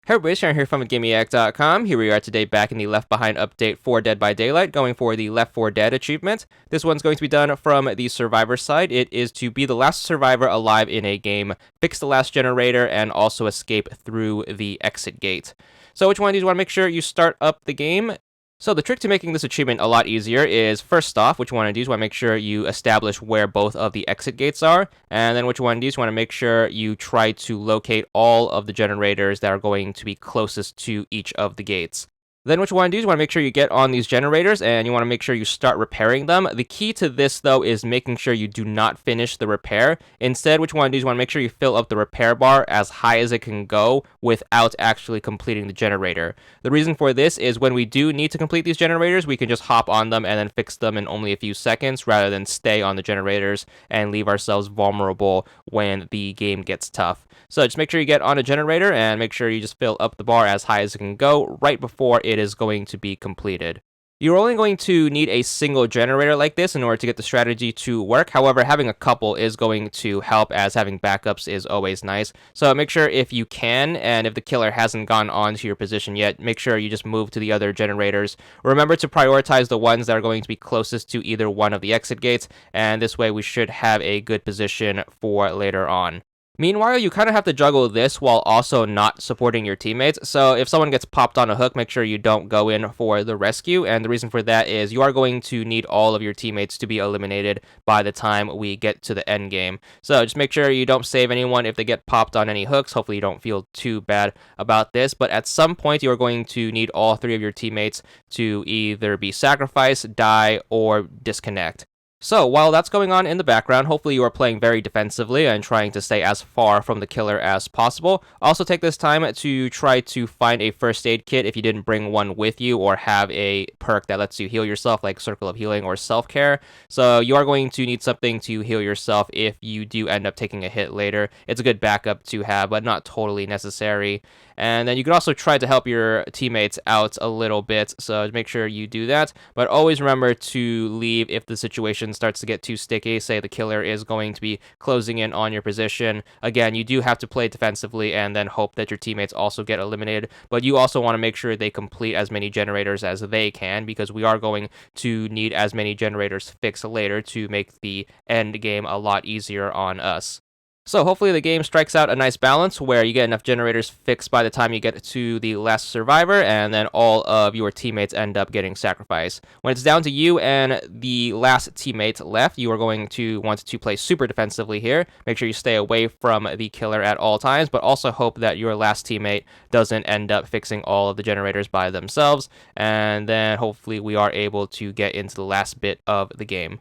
Hey everybody, Sharon here from VidGamiac.com. Here we are today back in the Left Behind update for Dead by Daylight, going for the Left 4 Dead achievement. This one's going to be done from the survivor side. It is to be the last survivor alive in a game, fix the last generator, and also escape through the exit gate. So which one of these you want to make sure you start up the game? So the trick to making this achievement a lot easier is, first off, which one of these you want to make sure you establish where both of the exit gates are, and then which one of these you want to make sure you try to locate all of the generators that are going to be closest to each of the gates. Then what you want to do is you want to make sure you get on these generators and you want to make sure you start repairing them. The key to this, though, is making sure you do not finish the repair. Instead, what you want to do is you want to make sure you fill up the repair bar as high as it can go without actually completing the generator. The reason for this is when we do need to complete these generators, we can just hop on them and then fix them in only a few seconds rather than stay on the generators and leave ourselves vulnerable when the game gets tough. So just make sure you get on a generator and make sure you just fill up the bar as high as it can go right before it is going to be completed. You're only going to need a single generator like this in order to get the strategy to work. However, having a couple is going to help, as having backups is always nice. So make sure if you can, and if the killer hasn't gone on to your position yet, make sure you just move to the other generators. Remember to prioritize the ones that are going to be closest to either one of the exit gates, and this way we should have a good position for later on. Meanwhile, you kind of have to juggle this while also not supporting your teammates. So if someone gets popped on a hook, make sure you don't go in for the rescue. And the reason for that is you are going to need all of your teammates to be eliminated by the time we get to the end game. So just make sure you don't save anyone if they get popped on any hooks. Hopefully you don't feel too bad about this. But at some point, you are going to need all three of your teammates to either be sacrificed, die, or disconnect. So, while that's going on in the background, hopefully you are playing very defensively and trying to stay as far from the killer as possible. Also take this time to try to find a first aid kit if you didn't bring one with you or have a perk that lets you heal yourself, like Circle of Healing or Self-Care. So you are going to need something to heal yourself if you do end up taking a hit later. It's a good backup to have, but not totally necessary. And then you can also try to help your teammates out a little bit, so make sure you do that. But always remember to leave if the situation starts to get too sticky. Say the killer is going to be closing in on your position. Again, you do have to play defensively and then hope that your teammates also get eliminated. But you also want to make sure they complete as many generators as they can, because we are going to need as many generators fixed later to make the end game a lot easier on us. So hopefully the game strikes out a nice balance where you get enough generators fixed by the time you get to the last survivor, and then all of your teammates end up getting sacrificed. When it's down to you and the last teammate left, you are going to want to play super defensively here. Make sure you stay away from the killer at all times, but also hope that your last teammate doesn't end up fixing all of the generators by themselves, and then hopefully we are able to get into the last bit of the game.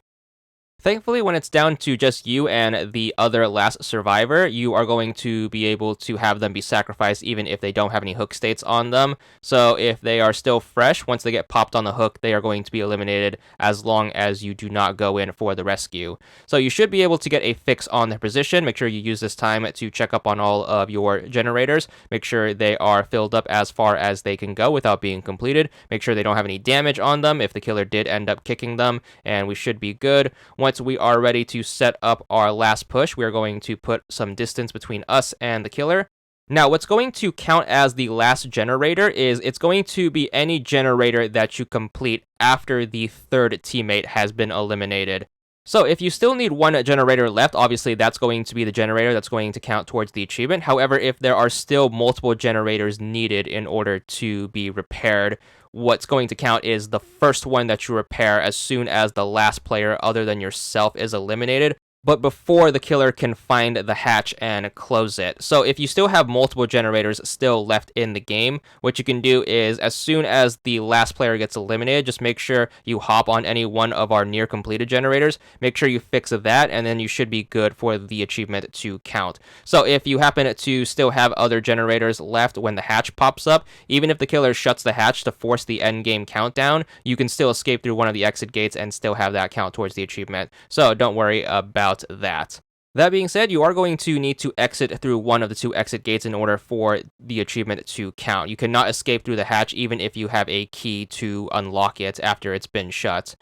Thankfully, when it's down to just you and the other last survivor, you are going to be able to have them be sacrificed even if they don't have any hook states on them. So if they are still fresh, once they get popped on the hook, they are going to be eliminated as long as you do not go in for the rescue. So you should be able to get a fix on their position. Make sure you use this time to check up on all of your generators. Make sure they are filled up as far as they can go without being completed. Make sure they don't have any damage on them if the killer did end up kicking them, and we should be good. Once we are ready to set up our last push, we are going to put some distance between us and the killer. Now, what's going to count as the last generator is it's going to be any generator that you complete after the third teammate has been eliminated. So if you still need one generator left, obviously that's going to be the generator that's going to count towards the achievement. However, if there are still multiple generators needed in order to be repaired, what's going to count is the first one that you repair as soon as the last player other than yourself is eliminated, but before the killer can find the hatch and close it. So if you still have multiple generators still left in the game, what you can do is as soon as the last player gets eliminated, just make sure you hop on any one of our near completed generators, make sure you fix that, and then you should be good for the achievement to count. So if you happen to still have other generators left when the hatch pops up, even if the killer shuts the hatch to force the end game countdown, you can still escape through one of the exit gates and still have that count towards the achievement. So don't worry about that. That being said, you are going to need to exit through one of the two exit gates in order for the achievement to count. You cannot escape through the hatch even if you have a key to unlock it after it's been shut.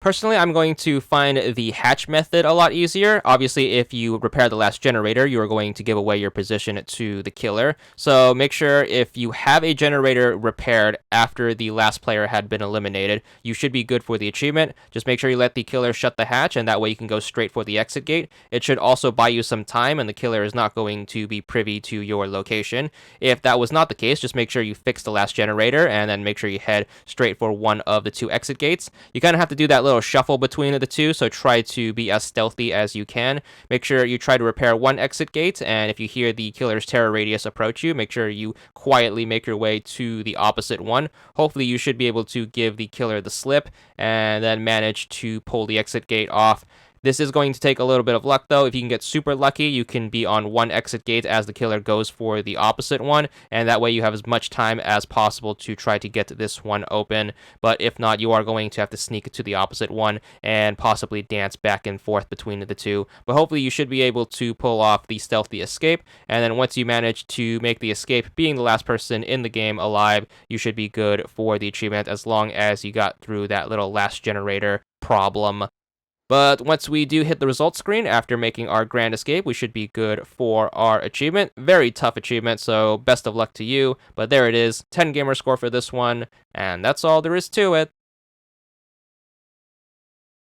Personally, I'm going to find the hatch method a lot easier. Obviously, if you repair the last generator, you are going to give away your position to the killer. So make sure if you have a generator repaired after the last player had been eliminated, you should be good for the achievement. Just make sure you let the killer shut the hatch, and that way you can go straight for the exit gate. It should also buy you some time, and the killer is not going to be privy to your location. If that was not the case, just make sure you fix the last generator, and then make sure you head straight for one of the 2 exit gates. You kind of have to do that little shuffle between the 2, so try to be as stealthy as you can. Make sure you try to repair one exit gate, and if you hear the killer's terror radius approach you, make sure you quietly make your way to the opposite one. Hopefully you should be able to give the killer the slip and then manage to pull the exit gate off. This is going to take a little bit of luck, though. If you can get super lucky, you can be on one exit gate as the killer goes for the opposite one, and that way you have as much time as possible to try to get this one open. But if not, you are going to have to sneak to the opposite one and possibly dance back and forth between the 2. But hopefully you should be able to pull off the stealthy escape, and then once you manage to make the escape, being the last person in the game alive, you should be good for the achievement as long as you got through that little last generator problem. But once we do hit the results screen after making our grand escape, we should be good for our achievement. Very tough achievement, so best of luck to you. But there it is, 10 gamer score for this one, and that's all there is to it.